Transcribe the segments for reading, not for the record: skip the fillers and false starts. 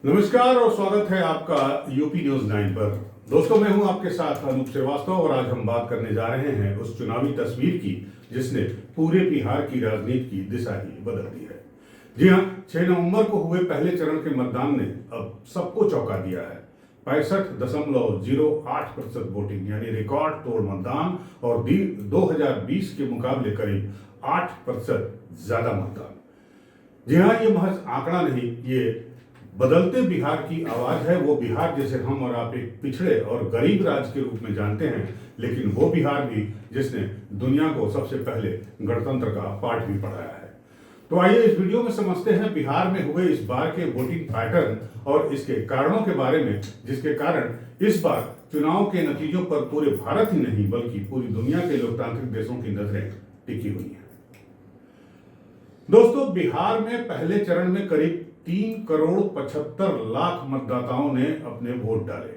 नमस्कार और स्वागत है आपका यूपी न्यूज 9 पर। दोस्तों, मैं हूं आपके साथ अनूप श्रीवास्तव और आज हम बात करने जा रहे हैं उस चुनावी तस्वीर की जिसने पूरे बिहार की राजनीति की दिशा ही बदल दी है। जी हां, 6 नवंबर को हुए पहले चरण के मतदान ने अब सबको चौंका दिया है। 65.08% वोटिंग यानी रिकॉर्ड तोड़ मतदान और 2020 के मुकाबले करीब 8% ज्यादा मतदान। जी हाँ, ये महज आंकड़ा नहीं, ये बदलते बिहार की आवाज है। वो बिहार जिसे हम और आप एक पिछड़े और गरीब राज्य के रूप में जानते हैं, लेकिन वो बिहार भी जिसने दुनिया को सबसे पहले गणतंत्र का पाठ भी पढ़ाया है। तो आइए इस वीडियो में समझते हैं बिहार में हुए इस बार के वोटिंग पैटर्न और इसके कारणों के बारे में, जिसके कारण इस बार चुनाव के नतीजों पर पूरे भारत ही नहीं बल्कि पूरी दुनिया के लोकतांत्रिक देशों की नजरें टिकी हुई हैं। दोस्तों, बिहार में पहले चरण में करीब 3,75,00,000 मतदाताओं ने अपने वोट डाले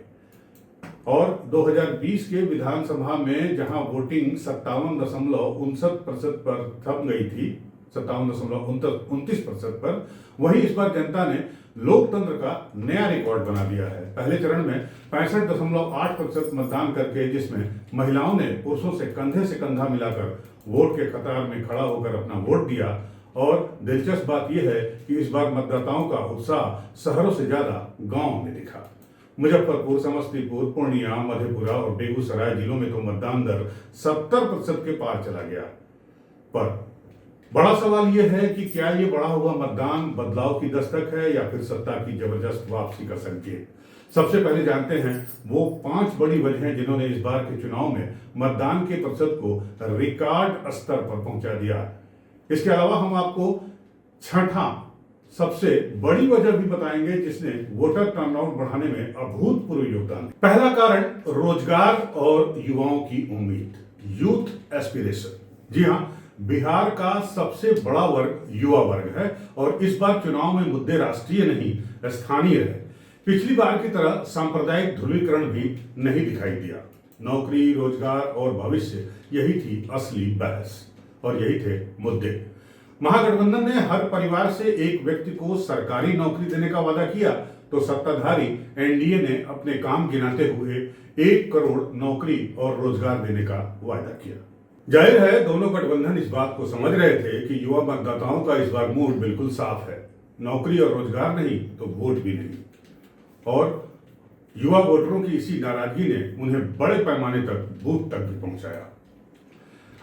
और 2020 के विधानसभा में जहां वोटिंग 57.59% पर थम गई थी, 57.29% पर, वहीं इस बार जनता ने लोकतंत्र का नया रिकॉर्ड बना दिया है। पहले चरण में 65.8% मतदान करके, जिसमें महिलाओं ने पुरुषों से कंधा मिलाकर वोट के कतार में खड़ा होकर अपना वोट दिया। और दिलचस्प बात यह है कि इस बार मतदाताओं का उत्साह शहरों से ज्यादा गांवों में दिखा। मुजफ्फरपुर, समस्तीपुर, पूर्णिया, मधेपुरा और बेगूसराय जिलों में तो मतदान दर 70% के पार चला गया। पर बड़ा सवाल यह है कि क्या ये बढ़ा हुआ मतदान बदलाव की दस्तक है या फिर सत्ता की जबरदस्त वापसी का संकेत। सबसे पहले जानते हैं वो 5 बड़ी वजहें जिन्होंने इस बार के चुनाव में मतदान के प्रतिशत को रिकॉर्ड स्तर पर पहुंचा दिया। इसके अलावा हम आपको छठा सबसे बड़ी वजह भी बताएंगे जिसने वोटर टर्नआउट बढ़ाने में अभूतपूर्व योगदान दिया। पहला कारण रोजगार और युवाओं की उम्मीद, यूथ एस्पिरेशन। जी हां, बिहार का सबसे बड़ा वर्ग युवा वर्ग है और इस बार चुनाव में मुद्दे राष्ट्रीय नहीं स्थानीय है। पिछली बार की तरह सांप्रदायिक ध्रुवीकरण भी नहीं दिखाई दिया। नौकरी, रोजगार और भविष्य, यही थी असली बहस और यही थे मुद्दे। महागठबंधन ने हर परिवार से एक व्यक्ति को सरकारी नौकरी देने का वादा किया तो सत्ताधारी एनडीए ने अपने काम गिनाते हुए 1 करोड़ नौकरी और रोजगार देने का वादा किया। जाहिर है दोनों गठबंधन इस बात को समझ रहे थे कि युवा मतदाताओं का इस बार मूड बिल्कुल साफ है, नौकरी और रोजगार नहीं तो वोट भी नहीं। और युवा वोटरों की इसी नाराजगी ने उन्हें बड़े पैमाने तक बूथ तक भी पहुंचाया।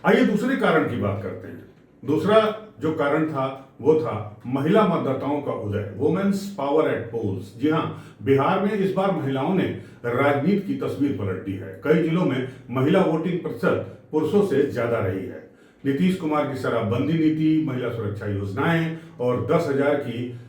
आइए दूसरे कारण की बात करते हैं। दूसरा जो कारण था वो था महिला मतदाताओं का उदय, वुमेन्स पावर एट पोल्स। जी हां, बिहार में इस बार महिलाओं ने राजनीति की तस्वीर पलट दी है। कई जिलों में महिला वोटिंग प्रतिशत पुरुषों से ज्यादा रही है। नीतीश कुमार की शराबबंदी नीति, महिला सुरक्षा योजनाएं और 10,000 की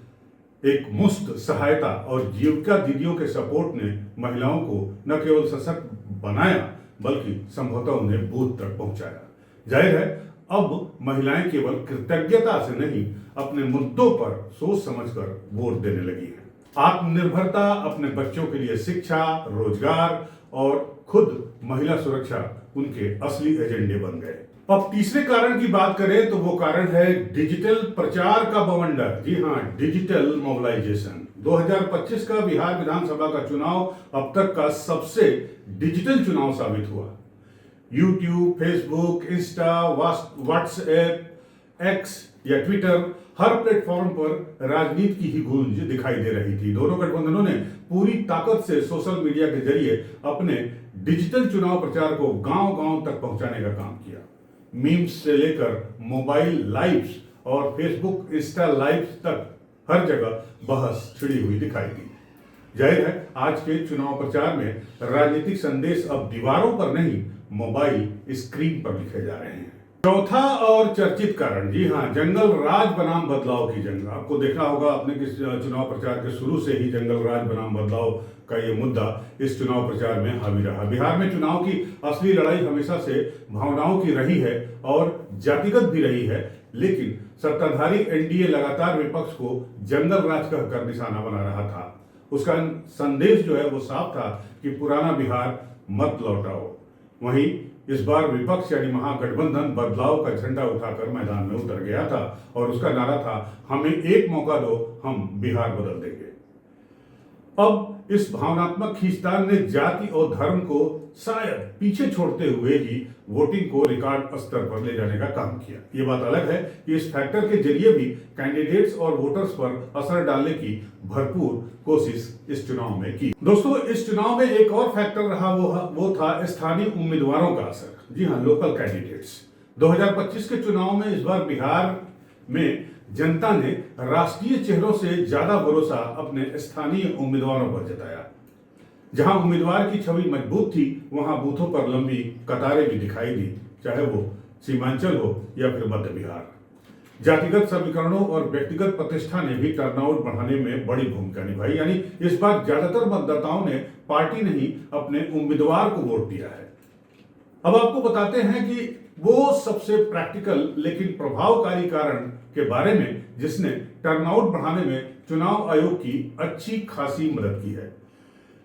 एक मुफ्त सहायता और जीविका दीदियों के सपोर्ट ने महिलाओं को न केवल सशक्त बनाया बल्कि संभवतः उन्हें बूथ तक पहुंचाया। जाहिर है अब महिलाएं केवल कृतज्ञता से नहीं अपने मुद्दों पर सोच समझकर वोट देने लगी हैं। आत्मनिर्भरता, अपने बच्चों के लिए शिक्षा, रोजगार और खुद महिला सुरक्षा उनके असली एजेंडे बन गए। अब तीसरे कारण की बात करें तो वो कारण है डिजिटल प्रचार का बवंडर। जी हां, डिजिटल मोबिलाइजेशन। 2025 का बिहार विधानसभा का चुनाव अब तक का सबसे डिजिटल चुनाव साबित हुआ। YouTube, Facebook, Insta, WhatsApp, x या ट्विटर, हर प्लेटफॉर्म पर राजनीति की ही गूंज दिखाई दे रही थी। दोनों गठबंधनों ने पूरी ताकत से सोशल मीडिया के जरिए अपने डिजिटल चुनाव प्रचार को गांव-गांव तक पहुंचाने का काम किया। मीम्स से लेकर मोबाइल लाइव्स और फेसबुक, इंस्टा लाइव्स तक हर जगह बहस छिड़ी हुई दिखाई दी। जाहिर है आज के चुनाव प्रचार में राजनीतिक संदेश अब दीवारों पर नहीं मोबाइल स्क्रीन पर लिखे जा रहे हैं। चौथा और चर्चित कारण, जी हां, जंगल राज बनाम बदलाव की जंग। आपको देखना होगा अपने किस चुनाव प्रचार के शुरू से ही जंगल राज बनाम बदलाव का ये मुद्दा इस चुनाव प्रचार में हावी रहा। बिहार में चुनाव की असली लड़ाई हमेशा से भावनाओं की रही है और जातिगत भी रही है, लेकिन सत्ताधारी एनडीए लगातार विपक्ष को जंगल राज कहकर निशाना बना रहा था। उसका संदेश जो है वो साफ था कि पुराना बिहार मत लौटाओ। वहीं इस बार विपक्ष यानी महागठबंधन बदलाव का झंडा उठाकर मैदान में उतर गया था और उसका नारा था, हमें एक मौका दो, हम बिहार बदल देंगे। अब इस भावनात्मक खींचतान ने जाति और धर्म को शायद पीछे छोड़ते हुए ही वोटिंग को रिकॉर्ड स्तर पर ले जाने का काम किया। ये बात अलग है कि इस फैक्टर के जरिए भी कैंडिडेट्स और वोटर्स पर असर डालने की भरपूर कोशिश इस चुनाव में की। दोस्तों, इस चुनाव में एक और फैक्टर रहा, वो था स्थानीय उम्मीदवारों का असर। जी हाँ, लोकल कैंडिडेट्स। 2025 के चुनाव में इस बार बिहार में जनता ने राष्ट्रीय चेहरों से ज्यादा भरोसा अपने स्थानीय उम्मीदवारों पर जताया। जहां उम्मीदवार की छवि मजबूत थी, वहां बूथों पर लंबी कतारें भी दिखाई दी, चाहे वो सीमांचल हो या फिर मध्य बिहार। जातिगत समीकरणों और व्यक्तिगत प्रतिष्ठा ने भी टर्नआउट बढ़ाने में बड़ी भूमिका निभाई। यानी इस बार ज्यादातर मतदाताओं ने पार्टी नहीं, अपने उम्मीदवार को वोट दिया है। अब आपको बताते हैं कि वो सबसे प्रैक्टिकल लेकिन प्रभावकारी कारण के बारे में जिसने टर्नआउट बढ़ाने में चुनाव आयोग की अच्छी खासी मदद की है।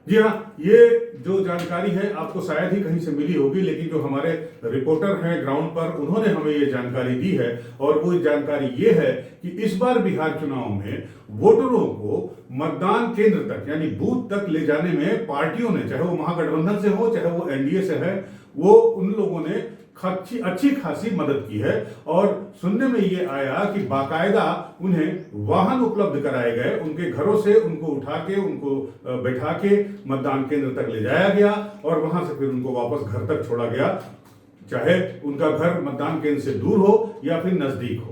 जी हाँ, ये जो जानकारी है आपको शायद ही कहीं से मिली होगी, लेकिन जो हमारे रिपोर्टर हैं ग्राउंड पर, उन्होंने हमें ये जानकारी दी है। और वो जानकारी ये है कि इस बार बिहार चुनाव में वोटरों को मतदान केंद्र तक यानी बूथ तक ले जाने में पार्टियों ने, चाहे वो महागठबंधन से हो चाहे वो एनडीए से है, वो उन लोगों ने अच्छी खासी मदद की है। और सुनने में ये आया कि बाकायदा उन्हें वाहन उपलब्ध कराए गए, उनके घरों से उनको उठा के, उनको बैठा के मतदान केंद्र तक ले जाया गया और वहां से फिर उनको वापस घर तक छोड़ा गया, चाहे उनका घर मतदान केंद्र से दूर हो या फिर नजदीक हो।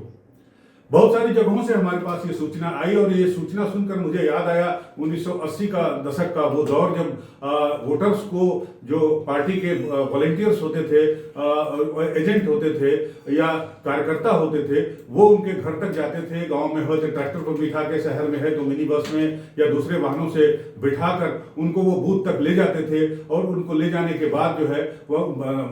बहुत सारी जगहों से हमारे पास ये सूचना आई और ये सूचना सुनकर मुझे याद आया 1980 का दशक का वो दौर, जब वोटर्स को जो पार्टी के वॉलेंटियर्स होते थे, एजेंट होते थे या कार्यकर्ता होते थे, वो उनके घर तक जाते थे। गांव में हो तो ट्रैक्टर पर बिठा के, शहर में है तो मिनी बस में या दूसरे वाहनों से बिठाकर उनको वो बूथ तक ले जाते थे और उनको ले जाने के बाद जो है वो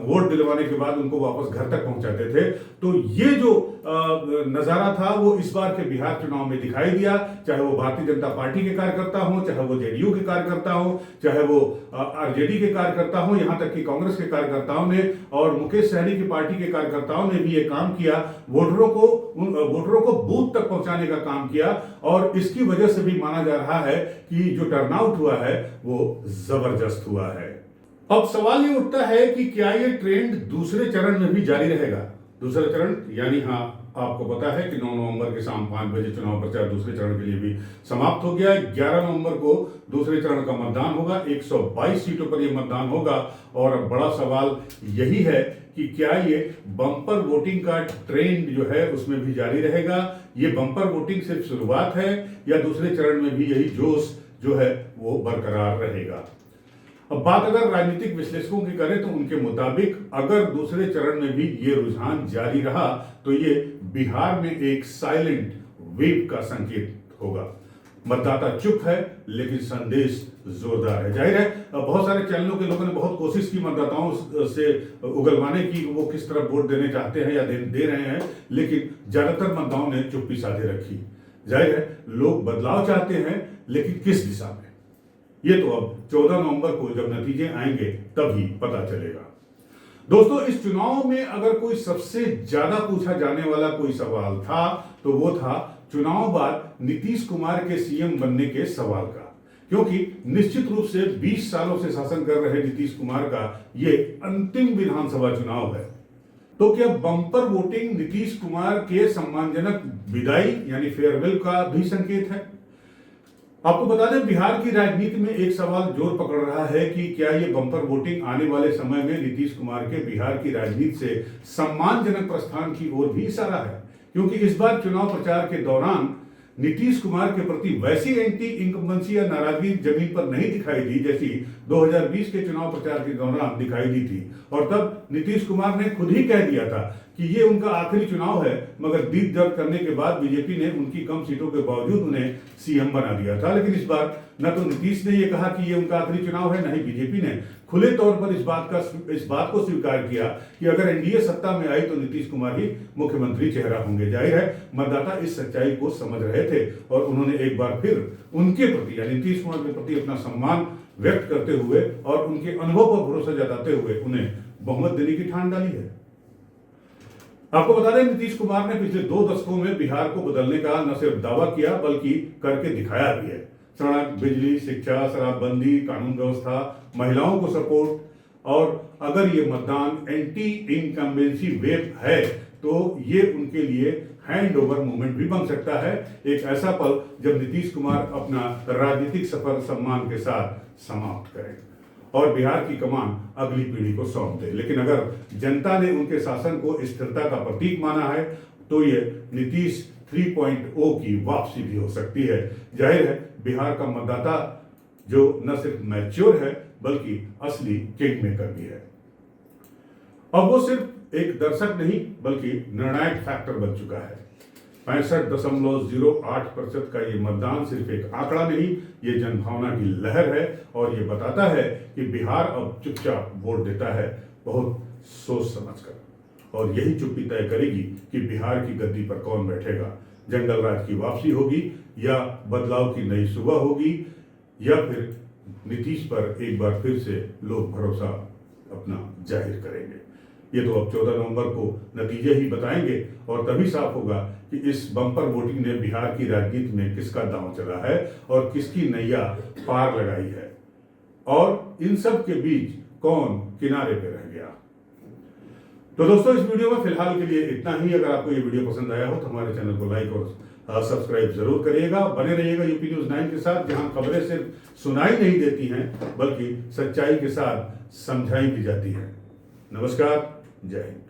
वोट दिलवाने के बाद उनको वापस घर तक पहुंचाते थे। तो ये जो नजारा था वो इस बार के बिहार चुनाव में दिखाई दिया, चाहे वो भारतीय जनता पार्टी के कार्यकर्ता हो, चाहे वो जेडीयू के कार्यकर्ता हो, चाहे वो आरजेडी के कार्यकर्ता हो, यहां तक कि कांग्रेस के कार्यकर्ताओं ने और मुकेश सहनी की पार्टी के कार्यकर्ताओं ने भी ये काम किया, वोटरों को बूथ तक पहुंचाने का काम किया। और इसकी वजह से भी माना जा रहा है कि जो टर्नआउट हुआ है वो जबरदस्त हुआ है। अब सवाल ये उठता है कि क्या ये ट्रेंड दूसरे चरण में भी जारी रहेगा। दूसरा चरण यानी, हाँ, आपको पता है कि 9 नवंबर के शाम 5 बजे चुनाव प्रचार दूसरे चरण के लिए भी समाप्त हो गया है। 11 नवंबर को दूसरे चरण का मतदान होगा, 122 सीटों पर यह मतदान होगा। और अब बड़ा सवाल यही है कि क्या ये बम्पर वोटिंग का ट्रेंड जो है उसमें भी जारी रहेगा। ये बम्पर वोटिंग सिर्फ शुरुआत है या दूसरे चरण में भी यही जोश जो है वो बरकरार रहेगा। अब बात अगर राजनीतिक विश्लेषकों की करें तो उनके मुताबिक अगर दूसरे चरण में भी ये रुझान जारी रहा तो ये बिहार में एक साइलेंट वेव का संकेत होगा। मतदाता चुप है लेकिन संदेश जोरदार है। जाहिर है बहुत सारे चैनलों के लोगों ने बहुत कोशिश की मतदाताओं से उगलवाने की, वो किस तरफ वोट देने चाहते हैं या दे रहे हैं, लेकिन ज्यादातर मतदाताओं ने चुप्पी साधे रखी। जाहिर है लोग बदलाव चाहते हैं, लेकिन किस दिशा में, ये तो अब 14 नवंबर को जब नतीजे आएंगे तभी पता चलेगा। दोस्तों, इस चुनाव में अगर कोई सबसे ज्यादा पूछा जाने वाला कोई सवाल था तो वो था चुनाव बाद नीतीश कुमार के सीएम बनने के सवाल का। क्योंकि निश्चित रूप से 20 सालों से शासन कर रहे नीतीश कुमार का ये अंतिम विधानसभा चुनाव है। तो क्या बम्पर वोटिंग नीतीश कुमार के सम्मानजनक विदाई यानी फेयरवेल का भी संकेत है? आपको बता दें, बिहार की राजनीति में एक सवाल जोर पकड़ रहा है कि क्या ये बम्पर वोटिंग आने वाले समय में नीतीश कुमार के बिहार की राजनीति से सम्मानजनक प्रस्थान की ओर भी इशारा है। क्योंकि इस बार चुनाव प्रचार के दौरान नीतीश कुमार के प्रति वैसी एंटी इनकम्बेंसी या नाराजगी जमीन पर नहीं दिखाई दी जैसी 2020 के चुनाव प्रचार के दौरान दिखाई दी थी। और तब नीतीश कुमार ने खुद ही कह दिया था कि ये उनका आखिरी चुनाव है, मगर जीत दर्ज करने के बाद बीजेपी ने उनकी कम सीटों के बावजूद उन्हें सीएम बना दिया था। लेकिन इस बार न तो नीतीश ने यह कहा कि ये उनका आखिरी चुनाव है, न ही बीजेपी ने खुले तौर पर इस बात को स्वीकार किया कि अगर एनडीए सत्ता में आई तो नीतीश कुमार ही मुख्यमंत्री चेहरा होंगे। जाहिर है मतदाता इस सच्चाई को समझ रहे थे और उन्होंने एक बार फिर उनके प्रति यानी नीतीश कुमार के प्रति अपना सम्मान व्यक्त करते हुए और उनके अनुभव पर भरोसा जताते हुए उन्हें बहुमत देने की ठान डाली है। आपको बता दें, नीतीश कुमार ने पिछले 2 दशकों में बिहार को बदलने का न सिर्फ दावा किया बल्कि करके दिखाया भी है। सड़क, बिजली, शिक्षा, शराबबंदी, कानून व्यवस्था, महिलाओं को सपोर्ट। और अगर ये मतदान एंटी इनकम्बेंसी वेव है तो ये उनके लिए हैंड ओवर मूवमेंट भी बन सकता है। एक ऐसा पल जब नीतीश कुमार अपना राजनीतिक सफर सम्मान के साथ समाप्त करें और बिहार की कमान अगली पीढ़ी को सौंप दे। लेकिन अगर जनता ने उनके शासन को स्थिरता का प्रतीक माना है तो ये नीतीश 3.0 की वापसी भी हो सकती है। जाहिर है बिहार का मतदाता जो न सिर्फ मैच्योर है बल्कि असली किंग मेकर भी है। अब वो सिर्फ एक दर्शक नहीं बल्कि निर्णायक फैक्टर बन चुका है। 65.08% का ये मतदान सिर्फ एक आंकड़ा नहीं, ये जनभावना की लहर है और ये बताता है कि बिहार अब चुपचाप वोट देता है, बहुत सोच समझकर। और यही चुप्पी तय करेगी कि बिहार की गद्दी पर कौन बैठेगा। जंगल राज की वापसी होगी या बदलाव की नई सुबह होगी या फिर नीतीश पर एक बार फिर से लोग भरोसा अपना जाहिर करेंगे। ये तो अब 14 नवंबर को नतीजे ही बताएंगे और तभी साफ होगा कि इस बम्पर वोटिंग ने बिहार की राजनीति में किसका दांव चला है और किसकी नैया पार लगाई है और इन सब के बीच कौन किनारे पे रह गया। तो दोस्तों इस वीडियो में फिलहाल के लिए इतना ही। अगर आपको ये वीडियो पसंद आया हो तो हमारे चैनल को लाइक और सब्सक्राइब जरूर करिएगा। बने रहिएगा यूपी न्यूज़ 9 के साथ, जहां खबरें सिर्फ सुनाई नहीं देती हैं बल्कि सच्चाई के साथ समझाई भी जाती हैं। नमस्कार, जय हिंद।